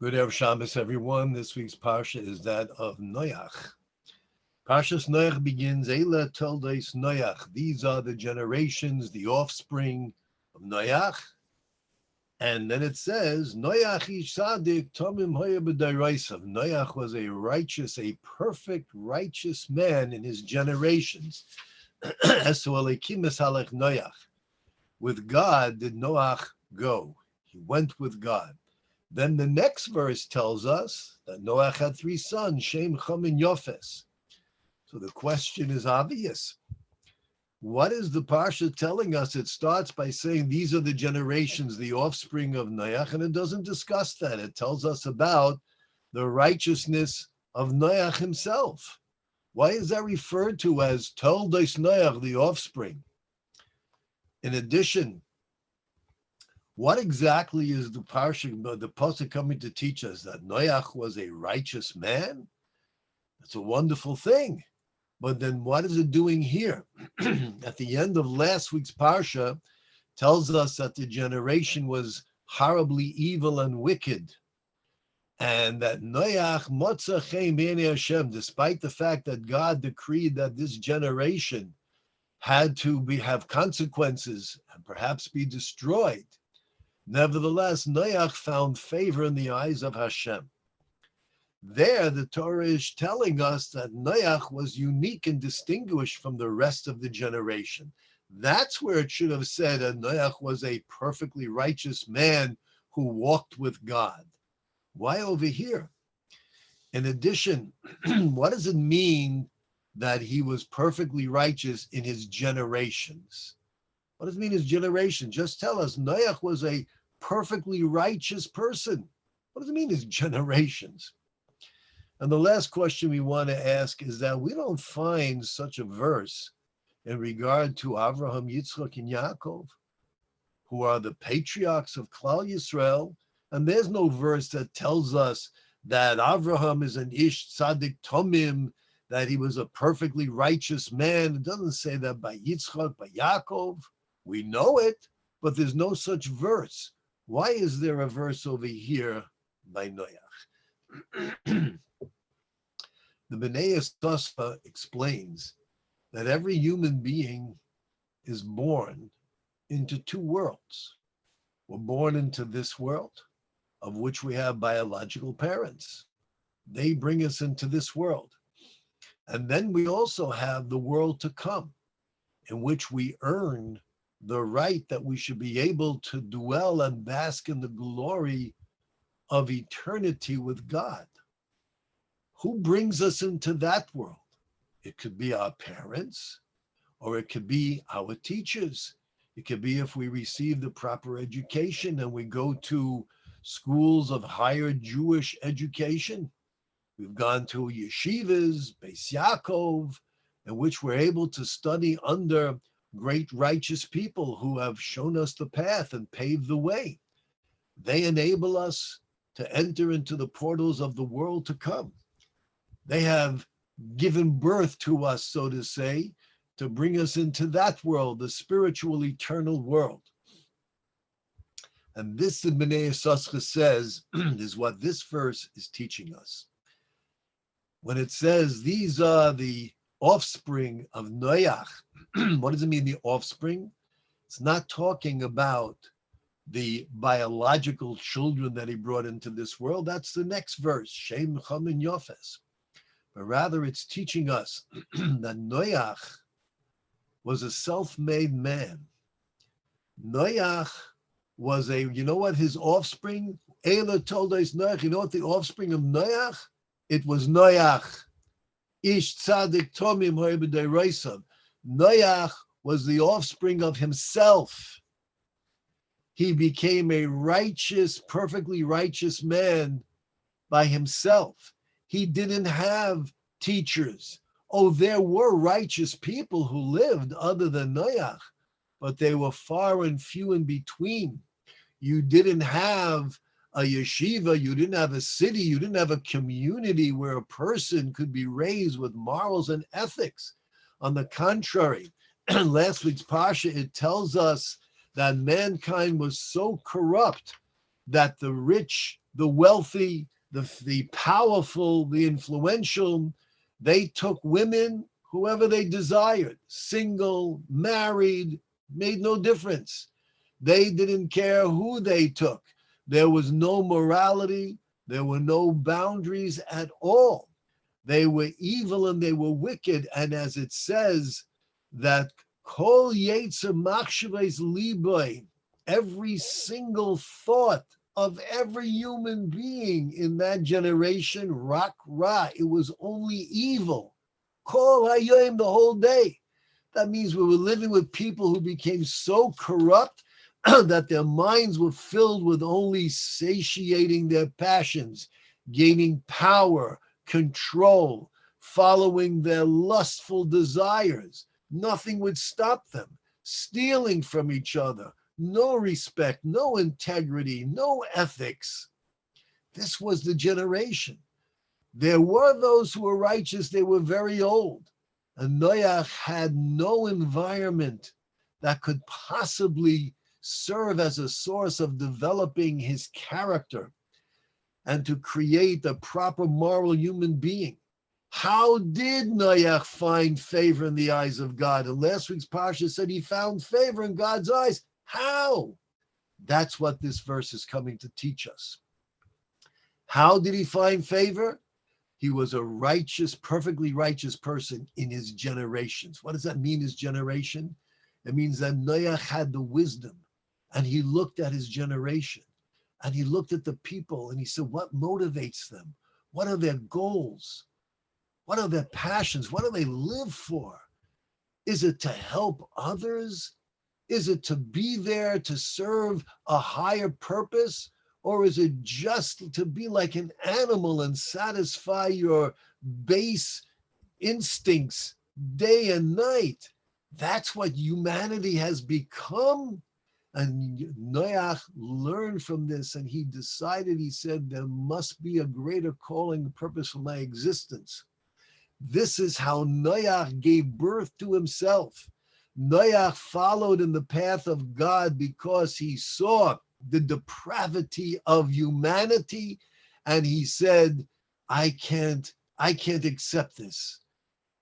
Good Erev Shabbos, everyone. This week's Parsha is that of Noach. Parshas Noach begins, Eila Toldos Noach. These are the generations, the offspring of Noach. And then it says, Noach ish sadik tomim hoya b'dairosav. Noach was a righteous, a perfect righteous man in his generations. Esu alekim esalech Noach. With God did Noach go. He went with God. Then the next verse tells us that Noach had three sons, Shem, Cham, and Yofes. So the question is obvious. What is the Parsha telling us? It starts by saying these are the generations, the offspring of Noach, and it doesn't discuss that. It tells us about the righteousness of Noach himself. Why is that referred to as Toldos Noach, the offspring? In addition, what exactly is the Parsha, the Pasuk coming to teach us? That Noach was a righteous man? That's a wonderful thing. But then what is it doing here? At the end of last week's Parsha, tells us that the generation was horribly evil and wicked. And that Noach motza chen b'nei Hashem, despite the fact that God decreed that this generation had to have consequences and perhaps be destroyed. Nevertheless, Noach found favor in the eyes of Hashem. There, the Torah is telling us that Noach was unique and distinguished from the rest of the generation. That's where it should have said that Noach was a perfectly righteous man who walked with God. Why over here? In addition, what does it mean that he was perfectly righteous in his generations? What does it mean his generation? Just tell us, Noach was a perfectly righteous person. What does it mean his generations? And the last question we want to ask is that we don't find such a verse in regard to Avraham, Yitzchak, and Yaakov, who are the patriarchs of Klal Yisrael. And there's no verse that tells us that Avraham is an ish tzaddik tomim, that he was a perfectly righteous man. It doesn't say that by Yitzchak, by Yaakov. We know it, but there's no such verse. Why is there a verse over here by Noach? The Bnei Tosfa explains that every human being is born into two worlds. We're born into this world, of which we have biological parents. They bring us into this world. And then we also have the world to come, in which we earn the right that we should be able to dwell and bask in the glory of eternity with God. Who brings us into that world? It could be our parents, or it could be our teachers. It could be if we receive the proper education and we go to schools of higher Jewish education. We've gone to yeshivas, Beis Yaakov, in which we're able to study under great righteous people who have shown us the path and paved the way. They enable us to enter into the portals of the world to come. They have given birth to us, so to say, to bring us into that world, the spiritual, eternal world. And this, the Bnei Tosfa says, is what this verse is teaching us. When it says, these are the offspring of Noach, what does it mean, the offspring? It's not talking about the biological children that he brought into this world. That's the next verse, Shem, Cham, and Yofes. But rather it's teaching us that Noach was a self-made man. Noach was you know what his offspring? Eila Toldos Noach. You know what the offspring of Noach? It was Noach. Ish tzaddik tomim hoya b'dairosav. Noach was the offspring of himself. He became a righteous, perfectly righteous man by himself. He didn't have teachers. Oh, there were righteous people who lived other than Noach, but they were far and few in between. You didn't have a yeshiva, you didn't have a city, you didn't have a community where a person could be raised with morals and ethics. On the contrary, last week's Parsha, it tells us that mankind was so corrupt that the rich the wealthy, the powerful, the influential. They took women, whoever they desired, single, married, made no difference. They didn't care who they took. There was no morality. There were no boundaries at all. They were evil and they were wicked. And as it says that kol yetzer machshavos liboy, every single thought of every human being in that generation, rak ra, it was only evil. Kol hayom, the whole day. That means we were living with people who became so corrupt that their minds were filled with only satiating their passions, gaining power, control, following their lustful desires. Nothing would stop them. Stealing from each other, no respect, no integrity, no ethics. This was the generation. There were those who were righteous, they were very old. And Noach had no environment that could possibly serve as a source of developing his character and to create a proper moral human being. How did Noach find favor in the eyes of God? And last week's Parsha said he found favor in God's eyes. How? That's what this verse is coming to teach us. How did he find favor? He was a righteous, perfectly righteous person in his generations. What does that mean, his generation? It means that Noach had the wisdom, and he looked at his generation, and he looked at the people, and he said, what motivates them? What are their goals? What are their passions? What do they live for? Is it to help others? Is it to be there to serve a higher purpose? Or is it just to be like an animal and satisfy your base instincts day and night? That's what humanity has become. And Noach learned from this, and he decided, he said, there must be a greater calling and purpose for my existence. This is how Noach gave birth to himself. Noach followed in the path of God because he saw the depravity of humanity, and he said, I can't accept this.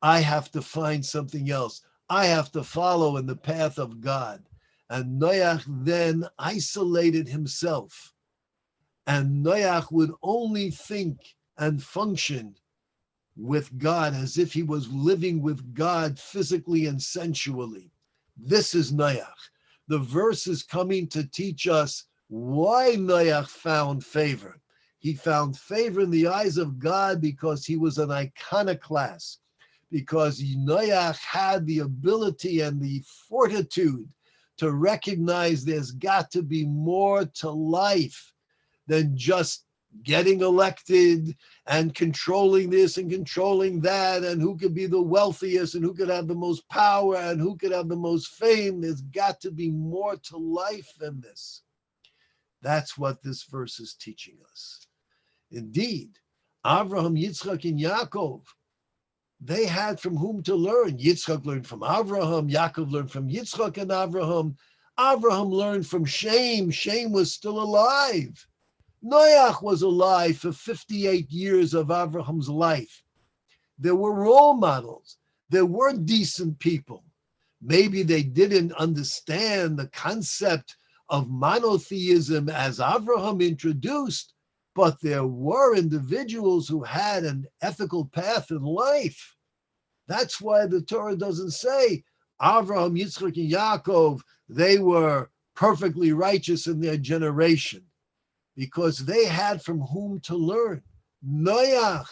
I have to find something else. I have to follow in the path of God. And Noach then isolated himself. And Noach would only think and function with God as if he was living with God physically and sensually. This is Noach. The verse is coming to teach us why Noach found favor. He found favor in the eyes of God because he was an iconoclast, because Noach had the ability and the fortitude to recognize there's got to be more to life than just getting elected and controlling this and controlling that, and who could be the wealthiest and who could have the most power and who could have the most fame. There's got to be more to life than this. That's what this verse is teaching us. Indeed, Avraham, Yitzchak, and Yaakov, they had from whom to learn. Yitzchak learned from Avraham, Yaakov learned from Yitzchak and Avraham. Avraham learned from Shem. Shem was still alive. Noach was alive for 58 years of Avraham's life. There were role models. There were decent people. Maybe they didn't understand the concept of monotheism as Avraham introduced, but there were individuals who had an ethical path in life. That's why the Torah doesn't say Avraham, Yitzchak, and Yaakov, they were perfectly righteous in their generation, because they had from whom to learn. Noach,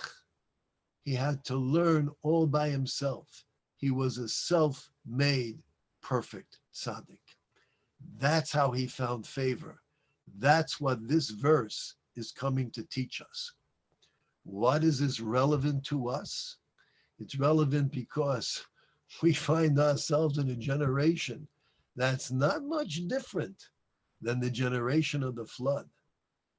he had to learn all by himself. He was a self-made, perfect tzaddik. That's how he found favor. That's what this verse is coming to teach us. What is this relevant to us? It's relevant because we find ourselves in a generation that's not much different than the generation of the flood.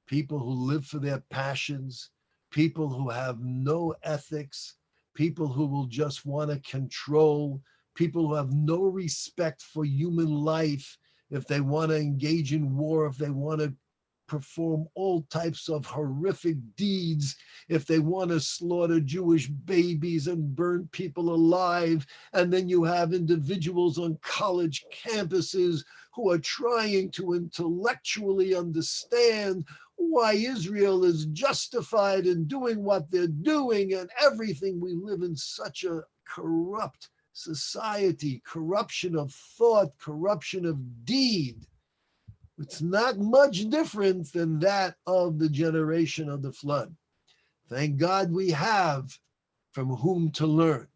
People who live for their passions, people who have no ethics, people who will just want to control, people who have no respect for human life. If they want to engage in war, if they want to perform all types of horrific deeds, if they want to slaughter Jewish babies and burn people alive. And then you have individuals on college campuses who are trying to intellectually understand why Israel is justified in doing what they're doing and everything. We live in such a corrupt society, corruption of thought, corruption of deed. It's not much different than that of the generation of the flood. Thank God we have from whom to learn.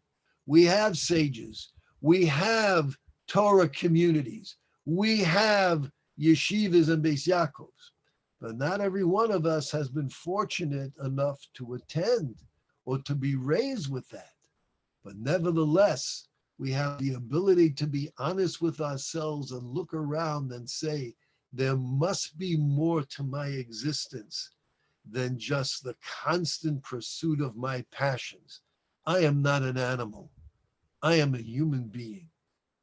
We have sages. We have Torah communities. We have yeshivas and Beis Yaakovs. But not every one of us has been fortunate enough to attend or to be raised with that. But nevertheless, we have the ability to be honest with ourselves and look around and say, there must be more to my existence than just the constant pursuit of my passions. I am not an animal. I am a human being.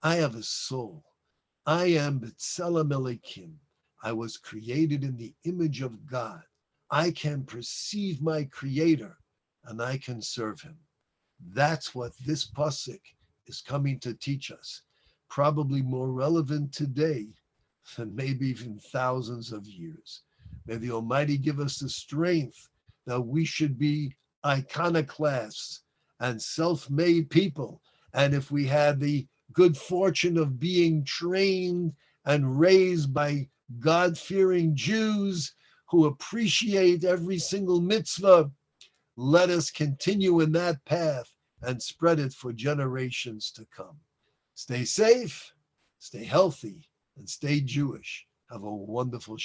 I have a soul. I am B'Tselem Elokim. I was created in the image of God. I can perceive my Creator and I can serve Him. That's what this pasuk is coming to teach us. Probably more relevant today than maybe even thousands of years. May the Almighty give us the strength that we should be iconoclasts and self-made people. And if we had the good fortune of being trained and raised by God-fearing Jews who appreciate every single mitzvah, let us continue in that path and spread it for generations to come. Stay safe, stay healthy, and stay Jewish. Have a wonderful Shabbat.